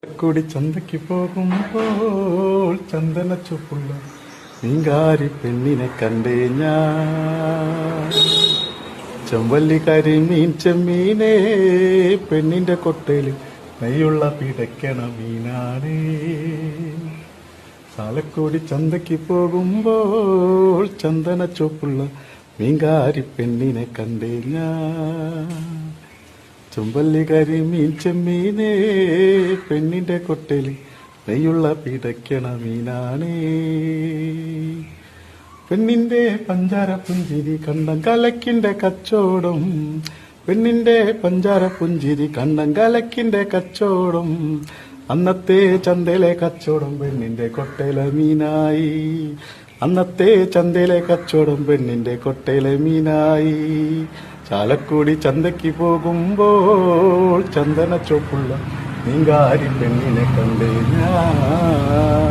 കൂടി ചന്തയ്ക്ക് പോകുമ്പോൾ ചന്ദന ചുപ്പുള്ള മീങ്കാരി പെണ്ണിനെ കണ്ടേ ഞാൻ. ചെമ്പല്ലി കരിമീൻ ചെമ്മീനേ, പെണ്ണിന്റെ കൊട്ടയില് നെയ്യുള്ള പിടയ്ക്കണ മീനാണേ. ചാലക്കുടി ചന്തയ്ക്ക് പോകുമ്പോൾ ചന്ദന ചുവപ്പുള്ള മീങ്കാരി പെണ്ണിനെ കണ്ടേ ഞാൻ. ചെമ്പല്ലി കരിമീൻ ചെമ്മീനേ, പെണ്ണിന്റെ കൊട്ടയിൽ നെയ്യുള്ള പിടയ്ക്കണ മീനാണേ. പെണ്ണിന്റെ പഞ്ചാര പുഞ്ചിരി കണ്ടം കലക്കിന്റെ കച്ചോടം, പെണ്ണിന്റെ പഞ്ചാര പുഞ്ചിരി കണ്ടം കലക്കിന്റെ കച്ചോടം. അന്നത്തെ ചന്തയിലെ കച്ചോടം പെണ്ണിന്റെ കൊട്ടയിലെ മീനായി. അന്നത്തെ ചന്തയിലെ കച്ചോടം പെണ്ണിന്റെ കൊട്ടയിലെ മീനായി. ചാലക്കുടി ചന്തയ്ക്ക് പോകുമ്പോൾ ചന്ദന ചുവപ്പുള്ള മീങ്കാരി പെണ്ണിനെ കണ്ടേ ഞാൻ.